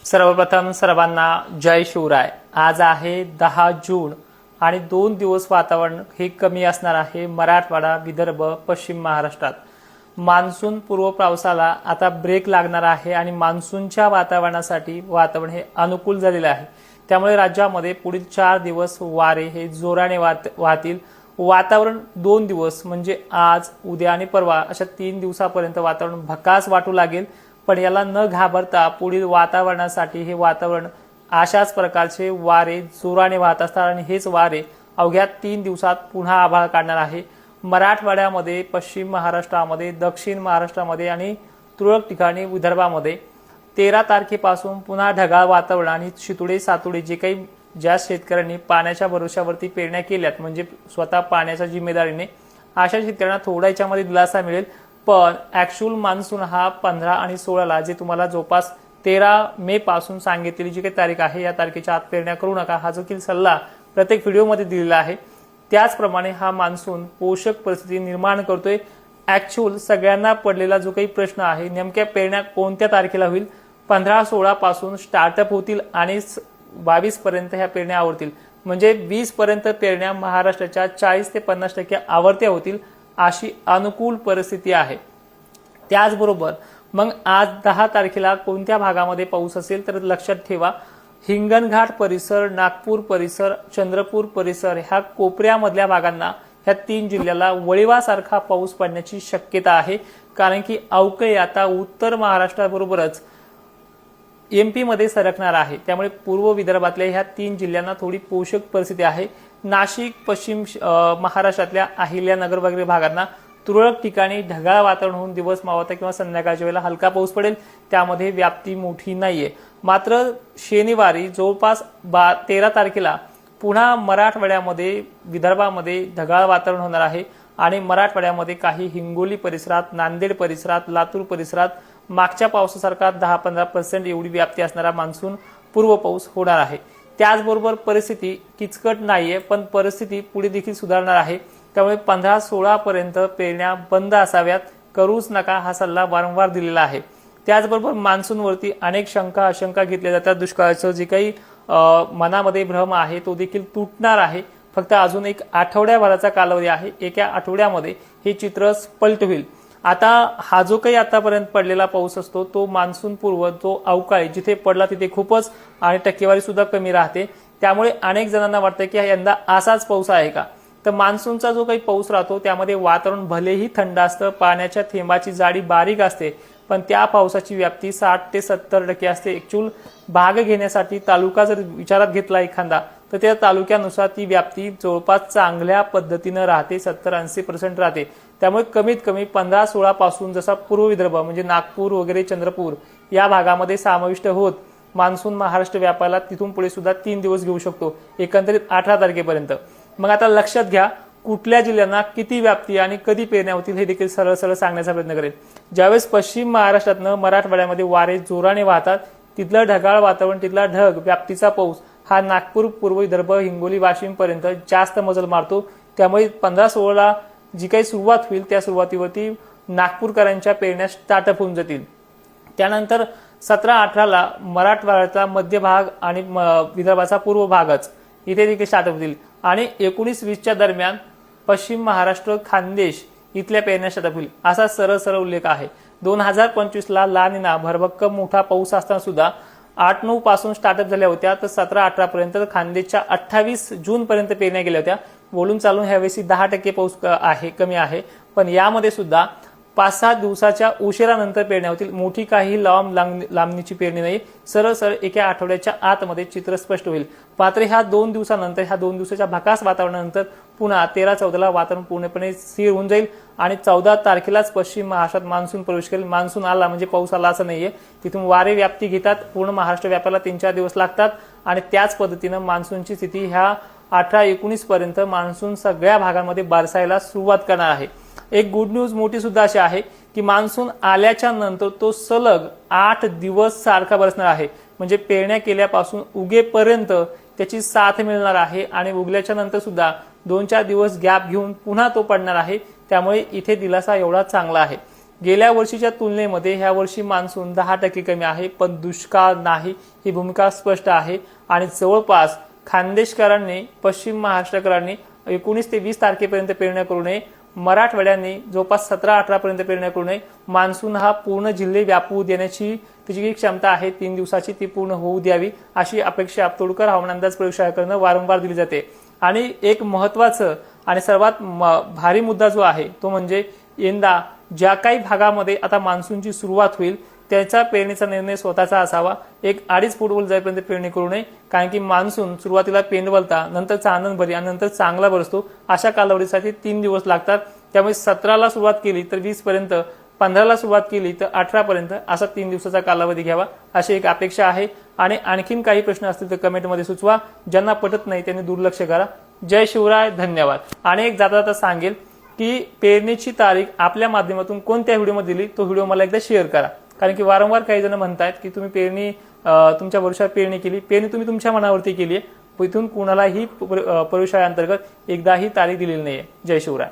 सर्वप्रथम सर्वांना जय शिवराय। आज आहे 10 जून आणि 2 दिवस वातावरण हे कमी असणार आहे। मराठवाडा, विदर्भ, पश्चिम महाराष्ट्रात मान्सून पूर्व पावसाला आता ब्रेक लागणार आहे आणि मान्सूनच्या वातावरणासाठी वातावरण हे अनुकूल झालेले आहे। त्यामुळे राज्यामध्ये पुढील 4 दिवस वारे हे जोराने वाहतील। वातावरण 2 दिवस म्हणजे आज, उद्या आणि परवा अशा 3 दिवसापर्यंत वातावरण भकास वाटू लागेल। पण याला न घाबरता पुढील वातावरणासाठी हे वातावरण अशाच प्रकारचे वारे जोराने वाहत असतात आणि हेच वारे अवघ्या 3 दिवसात पुन्हा आभाळ काढणार आहे। मराठवाड्यामध्ये, पश्चिम महाराष्ट्रामध्ये, दक्षिण महाराष्ट्रामध्ये आणि तुरळक ठिकाणी विदर्भामध्ये 13 तारखेपासून पुन्हा ढगाळ वातावरण आणि शितुडे सातुडे जे काही ज्या शेतकऱ्यांनी पाण्याच्या भरोशावरती पेरण्या केल्यात म्हणजे स्वतः पाण्याच्या जिम्मेदारीने अशा शेतकऱ्यांना थोडा याच्यामध्ये दिलासा मिळेल। पण ऍक्च्युअल मान्सून हा 15 आणि 16 ला जे तुम्हाला जवळपास 13 मे पासून सांगितलेली जी काही तारीख आहे या तारखेच्या आत पेरण्या करू नका हा जो की सल्ला प्रत्येक व्हिडिओमध्ये दिलेला आहे। त्याचप्रमाणे हा मान्सून पोषक परिस्थिती निर्माण करतोय। ऍक्च्युअल सगळ्यांना पडलेला जो काही प्रश्न आहे नेमक्या पेरण्या कोणत्या तारखेला होईल, 15-16 पासून स्टार्टअप होतील आणि 22 पर्यंत ह्या पेरण्या आवरतील म्हणजे 20 पर्यंत पेरण्या महाराष्ट्राच्या 40 ते 50% आवरत्या होतील अशी अनुकूल परिस्थिती आहे। त्याचबरोबर मग आज 10 तारखेला कोणत्या भागामध्ये पाऊस असेल तर लक्षात ठेवा, हिंगणघाट परिसर, नागपूर परिसर, चंद्रपूर परिसर ह्या कोपऱ्यामधल्या भागांना ह्या 3 जिल्ह्याला वळिवासारखा पाऊस पडण्याची शक्यता आहे। कारण की अवकाळी आता उत्तर महाराष्ट्राबरोबरच एमपी मध्ये सरकणार आहे। त्यामुळे पूर्व विदर्भातल्या ह्या 3 जिल्ह्यांना थोडी पोषक परिस्थिती आहे। नाशिक, पश्चिम महाराष्ट्रातल्या अहिल्यानगर वगैरे भागांना तुरळक ठिकाणी ढगाळ वातावरण होऊन दिवस मावळता किंवा संध्याकाळच्या वेळेला हलका पाऊस पडेल। त्यामध्ये व्याप्ती मोठी नाहीये। मात्र शनिवारी जवळपास 13 तारखेला पुन्हा मराठवाड्यामध्ये, विदर्भामध्ये ढगाळ वातावरण होणार आहे आणि मराठवाड्यामध्ये काही हिंगोली परिसरात, नांदेड परिसरात, लातूर परिसरात मागच्या पावसासारखा 10-15% एवढी व्याप्ती असणारा मान्सून पूर्व पाऊस होणार आहे। त्याचबरोबर परिस्थिती किचकट नाहीये पण परिस्थिती पुढे देखील सुधारणार आहे। त्यामुळे 15-16 पर्यंत पेरण्या बंद असाव्यात, करूच नका हा सल्ला वारंवार दिलेला आहे। त्याचबरोबर मान्सूनवरती अनेक शंका आशंका घेतल्या जातात। दुष्काळाचं जे काही मनामध्ये भ्रम आहे तो देखील तुटणार आहे। फक्त अजून एक आठवड्याभराचा कालावधी आहे। एका आठवड्यामध्ये हे चित्र स्पष्ट होईल। आता हा जो काही आतापर्यंत पडलेला पाऊस असतो तो मान्सून पूर्व जो अवकाळी जिथे पडला तिथे खूपच आणि टक्केवारी सुद्धा कमी राहते। त्यामुळे अनेक जणांना वाटतं की यंदा असाच पाऊस आहे का। तर मान्सूनचा जो काही पाऊस राहतो त्यामध्ये वातावरण भलेही थंड असतं, पाण्याच्या थेंबाची जाडी बारीक असते, पण त्या पावसाची व्याप्ती 60 ते 70% असते। ऍक्च्युअल भाग घेण्यासाठी तालुका जर विचारात घेतला एखादा तर त्या तालुक्यानुसार ती व्याप्ती जवळपास चांगल्या पद्धतीने राहते, 70-80% राहते। त्यामुळे कमीत कमी 15-16 पासून जसा पूर्व विदर्भ म्हणजे नागपूर वगैरे, चंद्रपूर या भागामध्ये समाविष्ट होत मान्सून महाराष्ट्र व्यापायला तिथून पुढे सुद्धा 3 दिवस घेऊ शकतो, एकंदरीत 18 तारखेपर्यंत। मग आता लक्षात घ्या कुठल्या जिल्ह्यांना किती व्याप्ती आणि कधी पेरण्या होतील हे देखील सरळ सरळ सांगण्याचा प्रयत्न करेल। ज्यावेळेस पश्चिम महाराष्ट्रातनं मराठवाड्यामध्ये वारे जोराने वाहतात तिथलं ढगाळ वातावरण, तिथला ढग व्याप्तीचा पाऊस हा नागपूर, पूर्व विदर्भ, हिंगोली, वाशिम पर्यंत जास्त मजल मारतो। त्यामुळे 15-16 जी काही सुरुवात होईल त्या सुरुवातीवरती नागपूरकरांच्या पेरण्या स्टार्टअप होऊन जातील। त्यानंतर 17-18 ला मराठवाड्याचा मध्य भाग आणि विदर्भाचा पूर्व भागच इथे देखील स्टार्टअप होतील आणि 19-20 दरम्यान पश्चिम महाराष्ट्र, खानदेश इथल्या पेरण्या स्टार्टअप होईल असा सरळ सरळ उल्लेख आहे। 2025 ला ला निना भरभक्कम मोठा पाऊस असताना सुद्धा 8-9 पासून स्टार्टअप झाल्या होत्या तर 17-18 पर्यंत, खानदेशच्या 28 जून पर्यंत पेरण्या गेल्या होत्या। बोलून चालून ह्यावेळी 10% पाऊस आहे, कमी आहे, पण यामध्ये सुद्धा 5-6 दिवसाच्या उशिरानंतर पेरण्या होतील। मोठी काही लांबणीची पेरणी नाही, सरळ सरळ एका आठवड्याच्या आतमध्ये चित्र स्पष्ट होईल। मात्र ह्या 2 दिवसानंतर, ह्या 2 दिवसाच्या भकास वातावरणानंतर पुन्हा 13-14 ला वातावरण पूर्णपणे स्थिर होऊन जाईल आणि 14 तारखेलाच पश्चिम महाराष्ट्रात मान्सून प्रवेश करेल। मान्सून आला म्हणजे पाऊस आला असं नाहीये, तिथून वारे व्याप्ती घेतात, पूर्ण महाराष्ट्र व्यापायला 3-4 दिवस लागतात आणि त्याच पद्धतीनं मान्सूनची स्थिती ह्या 18-19 पर्यंत मान्सून सगळ्या भागांमध्ये बरसायला सुरुवात करणार आहे। एक गुड न्यूज मोठी सुद्धा अशी आहे की मान्सून आल्याच्या नंतर तो सलग 8 दिवस सारखा बरसणार आहे। म्हणजे पेरण्या केल्यापासून उगेपर्यंत त्याची साथ मिळणार आहे आणि उगल्याच्या नंतर सुद्धा 2-4 दिवस गॅप घेऊन पुन्हा तो पडणार आहे। त्यामुळे इथे दिलासा एवढा चांगला आहे। गेल्या वर्षीच्या तुलनेमध्ये ह्या वर्षी मान्सून 10% कमी आहे, पण दुष्काळ नाही ही भूमिका स्पष्ट आहे। आणि जवळपास खानदेशकरांनी, पश्चिम महाराष्ट्रकरांनी 19 ते 20 तारखेपर्यंत पेरण्या करू नये, मराठवाड्यांनी जवळपास 17-18 पर्यंत पेरण्या करू नये। मान्सून हा पूर्ण जिल्हे व्यापू देण्याची त्याची जी क्षमता आहे 3 दिवसाची ती पूर्ण होऊ द्यावी अशी अपेक्षा तोडकर हवामान अंदाज प्रयोगशाळेकडून वारंवार दिली जाते। आणि एक महत्त्वाचं आणि सर्वात भारी मुद्दा जो आहे तो म्हणजे यंदा ज्या काही भागामध्ये आता मान्सूनची सुरुवात होईल त्याचा पेरणीचा निर्णय स्वतःचा असावा। 1-2.5 फूट वर जाईपर्यंत पेरणी करू नये, कारण की मान्सून सुरुवातीला पेंडवलता, नंतर चांदणबरी आणि नंतर चांगला बरसतो, अशा कालावधीसाठी 3 दिवस लागतात। त्यामुळे 17ला सुरुवात केली तर 20 पर्यंत, 15ला सुरुवात केली तर 18 पर्यंत असा 3 दिवसाचा कालावधी घ्यावा अशी एक अपेक्षा आहे। आणि आणखीन काही प्रश्न असतील तर कमेंटमध्ये सुचवा, ज्यांना पटत नाही त्यांनी दुर्लक्ष करा। जय शिवराय, धन्यवाद। आणि एक जाता जाता सांगेल की पेरणीची तारीख आपल्या माध्यमातून कोणत्या व्हिडिओमध्ये दिली तो व्हिडिओ मला एकदा शेअर करा, कारण की वारंवार काही जण म्हणतात की तुम्ही पेरणी तुमच्या वर्षात पेरणी केली, पेरणी तुम्ही तुमच्या मनावरती केली आहे, इथून कुणालाही प्रयोगशाळेअंतर्गत एकदाही तारीख दिलेली नाहीये। जय शिवराय।